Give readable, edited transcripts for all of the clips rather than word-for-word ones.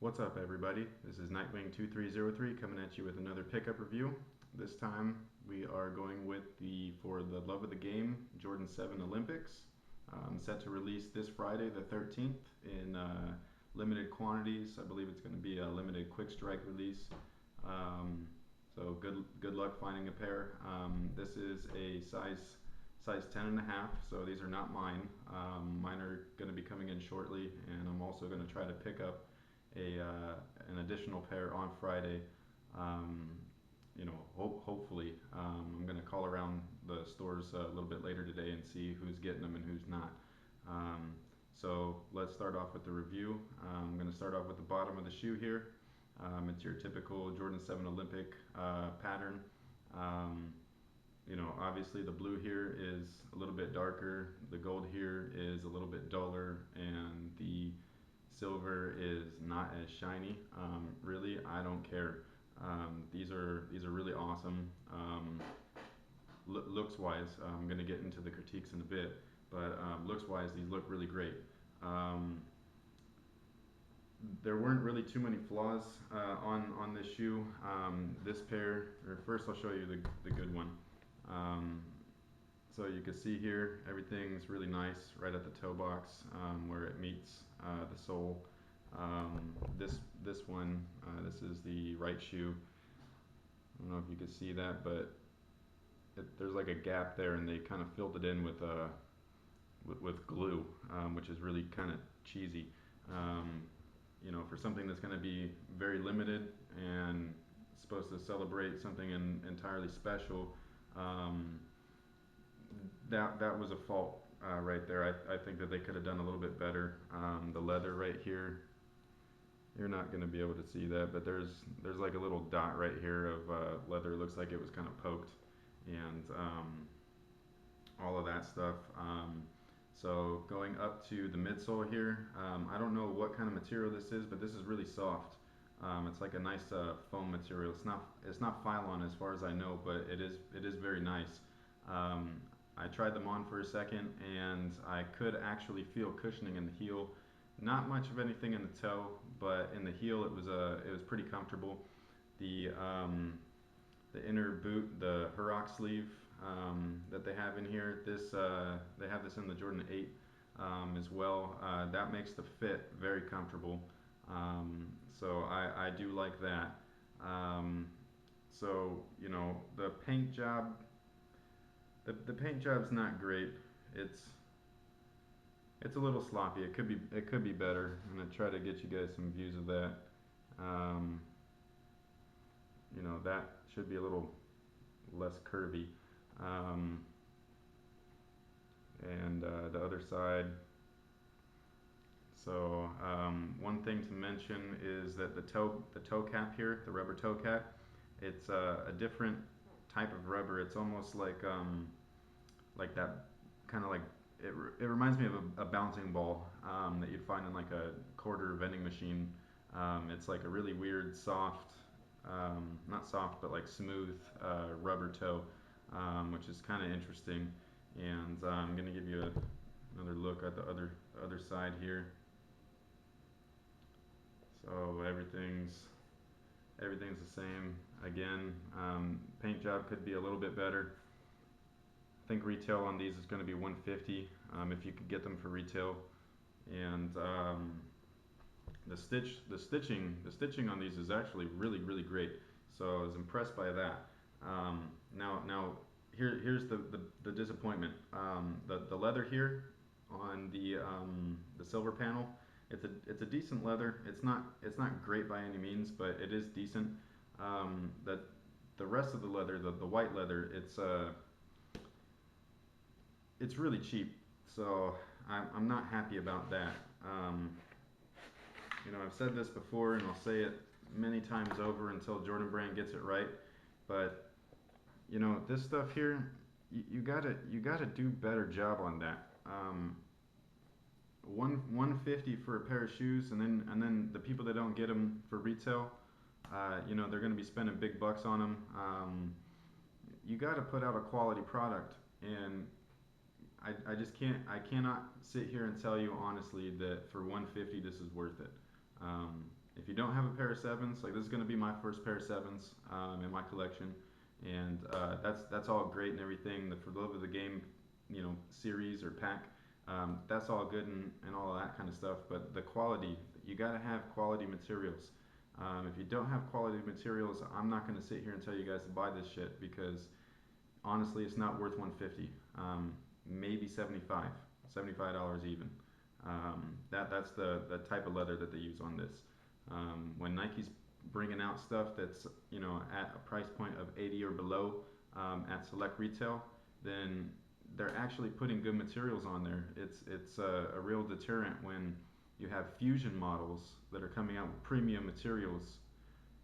What's up, everybody? This is Nightwing2303 coming at you with another pickup review. This time we are going with the For the Love of the Game Jordan 7 Olympics. Set to release this Friday, the 13th, in limited quantities. I believe it's going to be a limited quick strike release. So good luck finding a pair. This is a size 10 and a half, so these are not mine. Mine are going to be coming in shortly, and I'm also going to try to pick up an additional pair on Friday. Um, hopefully, I'm going to call around the stores a little bit later today and see who's getting them and who's not. Um, so let's start off with the review. I'm going to start off with the bottom of the shoe here. It's your typical Jordan 7 Olympic pattern. Um, Obviously the blue here is a little bit darker, the gold here is a little bit duller, and the silver is not as shiny. Really, I don't care. These are really awesome. Looks wise, I'm gonna get into the critiques in a bit, but looks wise, these look really great. Um, there weren't really too many flaws on this shoe. This pair, or first I'll show you the good one. Um, so you can see here, everything's really nice right at the toe box where it meets the sole. This one, this is the right shoe. I don't know if you can see that, but there's like a gap there, and they kind of filled it in with glue, which is really kind of cheesy. Um, for something that's going to be very limited and supposed to celebrate something entirely special, um, that was a fault right there. I think that they could have done a little bit better. The leather right here, you're not going to be able to see that, but there's like a little dot right here of leather. It looks like it was kind of poked, and all of that stuff. So going up to the midsole here, I don't know what kind of material this is, but this is really soft. It's like a nice foam material. It's not Phylon as far as I know, but it is very nice. Um, I tried them on for a second, and I could actually feel cushioning in the heel. Not much of anything in the toe, but in the heel it was pretty comfortable. The the inner boot, the Hurock sleeve that they have in here. They have this in the Jordan 8 as well. That makes the fit very comfortable. So I do like that. Um, so the paint job, the paint job's not great. It's it's a little sloppy. It could be better. I'm gonna try to get you guys some views of that. Um, that should be a little less curvy. Um, and the other side. So one thing to mention is that the toe cap here, the rubber toe cap, it's a different type of rubber. It's almost like that kind of like it reminds me of a bouncing ball that you'd find in like a quarter vending machine. It's like a really weird soft, not soft but like smooth rubber toe, which is kind of interesting. And I'm gonna give you another look at the other side here. So everything's the same. Again, paint job could be a little bit better. I think retail on these is going to be 150 if you could get them for retail. And the stitching on these is actually really great. So I was impressed by that. Now here's the disappointment. The leather here on the silver panel, it's a decent leather. It's not great by any means, but it is decent. That the rest of the leather, the white leather, it's really cheap. So I'm not happy about that. Um, I've said this before, and I'll say it many times over until Jordan Brand gets it right. But this stuff here, you gotta do better job on that. 150 for a pair of shoes, and then the people that don't get them for retail, they're gonna be spending big bucks on them. You got to put out a quality product, and I just cannot sit here and tell you honestly that for 150 this is worth it. if you don't have a pair of sevens, like this is gonna be my first pair of sevens in my collection, and that's all great and everything. The For the Love of the Game, series or pack, that's all good and all of that kind of stuff. But the quality, you gotta have quality materials. If you don't have quality materials, I'm not gonna sit here and tell you guys to buy this shit because honestly, it's not worth 150. Maybe 75, $75 even. That's the type of leather that they use on this. When Nike's bringing out stuff that's at a price point of 80 or below at select retail, then they're actually putting good materials on there. It's a real deterrent when you have fusion models that are coming out with premium materials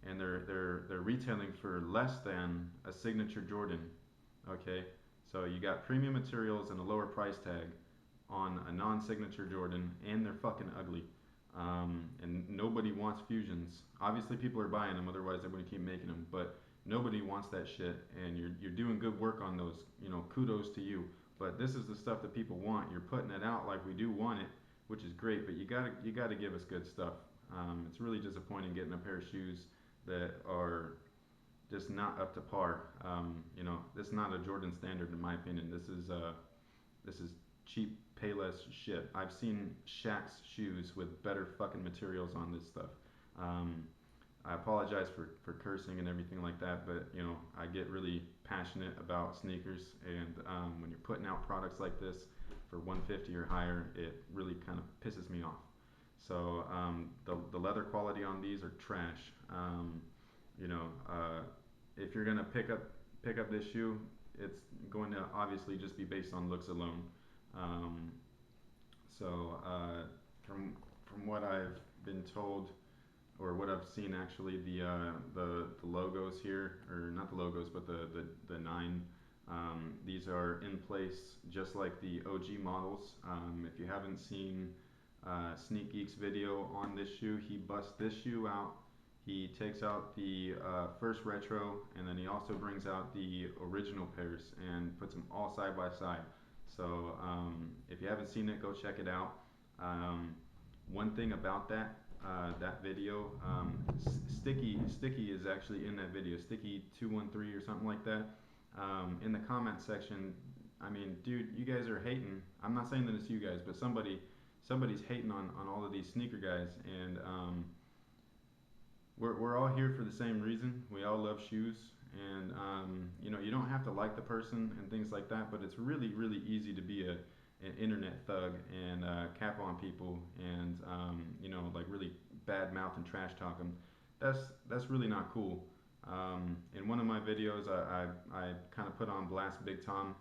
and they're retailing for less than a signature Jordan. Okay, so you got premium materials and a lower price tag on a non-signature Jordan, and they're fucking ugly. And nobody wants fusions. Obviously, people are buying them, otherwise they wouldn't keep making them. But nobody wants that shit, and you're doing good work on those. Kudos to you. But this is the stuff that people want. You're putting it out like we do want it, which is great. But you gotta give us good stuff. It's really disappointing getting a pair of shoes that are just not up to par. This is not a Jordan standard in my opinion. This is cheap Payless shit. I've seen Shaq's shoes with better fucking materials on this stuff. I apologize for cursing and everything like that, but I get really passionate about sneakers, and when you're putting out products like this for 150 or higher, it really kind of pisses me off. So the leather quality on these are trash. You know, if you're gonna pick up this shoe, it's going to obviously just be based on looks alone. Um, from what I've been told, or what I've seen actually, the logos here, or not the logos, but the nine. These are in place just like the OG models. If you haven't seen Sneak Geek's video on this shoe, he busts this shoe out. He takes out the first retro, and then he also brings out the original pairs and puts them all side by side. So if you haven't seen it, go check it out. One thing about that video, Sticky is actually in that video. Sticky 213 or something like that. In the comment section, I mean, dude, you guys are hating. I'm not saying that it's you guys, but somebody's hating on all of these sneaker guys, and we're all here for the same reason. We all love shoes, and you don't have to like the person and things like that, but it's really really easy to be an internet thug and cap on people, and like really bad mouth and trash talk them. That's really not cool. In one of my videos, I kind of put on blast Big Tom.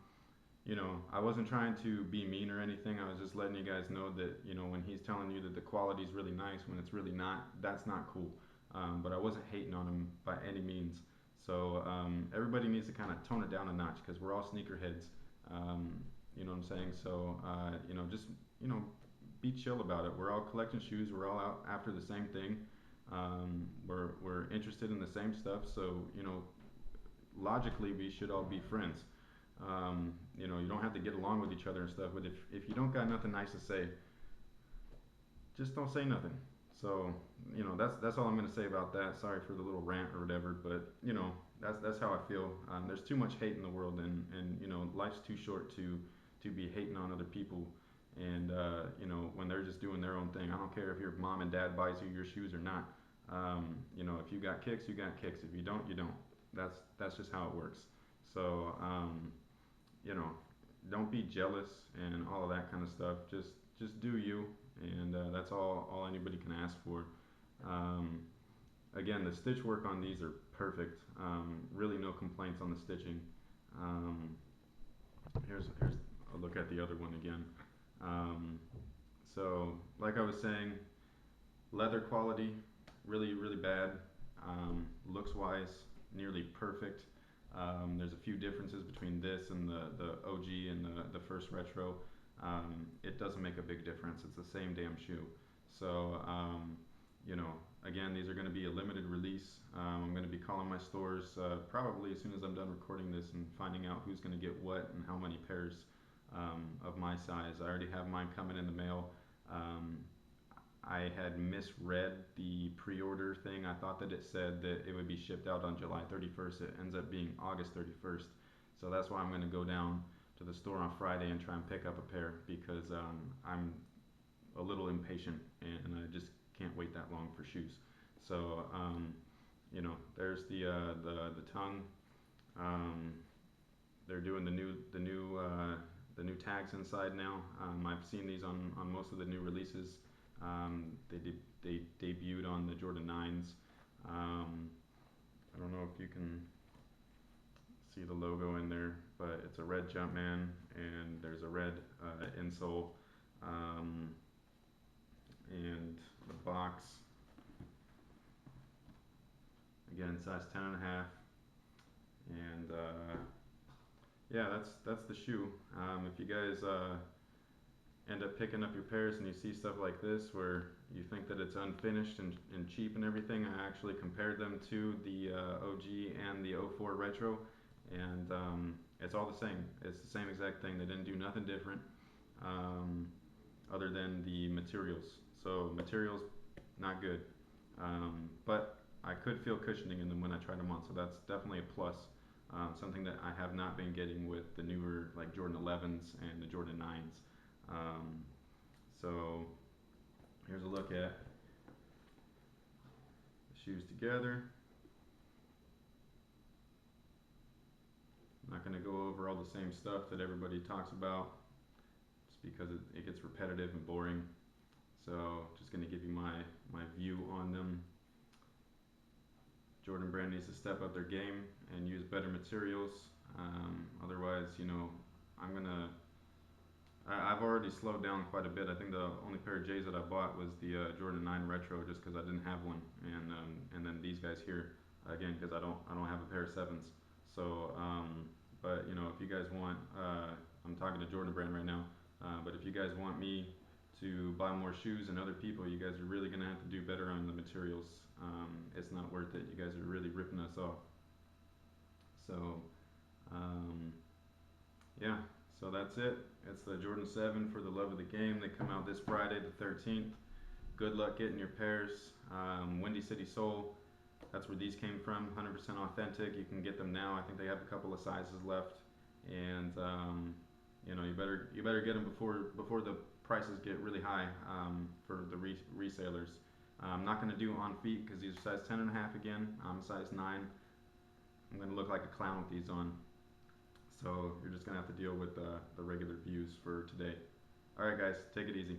I wasn't trying to be mean or anything. I was just letting you guys know that when he's telling you that the quality is really nice when it's really not, that's not cool. But I wasn't hating on him by any means. So everybody needs to kind of tone it down a notch because we're all sneakerheads. You know what I'm saying? So just be chill about it. We're all collecting shoes. We're all out after the same thing. We're interested in the same stuff. So logically we should all be friends. You don't have to get along with each other and stuff. But if you don't got nothing nice to say, just don't say nothing. So that's all I'm gonna say about that. Sorry for the little rant or whatever, but that's how I feel. There's too much hate in the world, and life's too short to be hating on other people. And when they're just doing their own thing. I don't care if your mom and dad buys you your shoes or not. If you got kicks, you got kicks. If you don't, you don't. That's just how it works. So don't be jealous and all of that kind of stuff. Just do you, and that's all anybody can ask for. Again, the stitch work on these are perfect. Really no complaints on the stitching. Here's a look at the other one again. So like I was saying, leather quality really really bad. Looks wise, nearly perfect. There's a few differences between this and the OG and the first retro. It doesn't make a big difference. It's the same damn shoe. So again, these are going to be a limited release. I'm going to be calling my stores probably as soon as I'm done recording this and finding out who's going to get what and how many pairs of my size. I already have mine coming in the mail. I had misread the pre-order thing. I thought that it said that it would be shipped out on July 31st. It ends up being August 31st. So that's why I'm going to go down to the store on Friday and try and pick up a pair, because I'm a little impatient and I just can't wait that long for shoes. So you know, there's the tongue. Um, they're doing the new tags inside now. I've seen these on most of the new releases. They debuted on the Jordan 9s. I don't know if you can see the logo in there, but it's a red Jumpman and there's a red insole. And the box, again, size 10 and a half. And yeah, that's the shoe. If you guys end up picking up your pairs and you see stuff like this where you think that it's unfinished and cheap and everything, I actually compared them to the OG and the '04 Retro, and it's all the same. It's the same exact thing. They didn't do nothing different other than the materials. So materials, not good. But I could feel cushioning in them when I tried them on, so that's definitely a plus. Something that I have not been getting with the newer, like Jordan 11s and the Jordan 9s. So here's a look at the shoes together. I'm not going to go over all the same stuff that everybody talks about, just because it gets repetitive and boring. So just going to give you my view on them. Jordan Brand needs to step up their game and use better materials. Otherwise, you know, I've already slowed down quite a bit. I think the only pair of J's that I bought was the Jordan 9 Retro, just because I didn't have one, and then these guys here, again, because I don't have a pair of 7s. So, but you know, if you guys want, I'm talking to Jordan Brand right now. But if you guys want me to buy more shoes than other people, you guys are really gonna have to do better on the materials. It's not worth it. You guys are really ripping us off. So, yeah. So that's it. It's the Jordan 7 for the love of the game. They come out this Friday, the 13th. Good luck getting your pairs. Windy City Soul, that's where these came from. 100% authentic. You can get them now. I think they have a couple of sizes left, and you know, you better get them before the prices get really high for the resellers. I'm not going to do on feet because these are size 10 and a half again. I'm size 9. I'm going to look like a clown with these on. So you're just going to have to deal with the regular views for today. Alright guys, take it easy.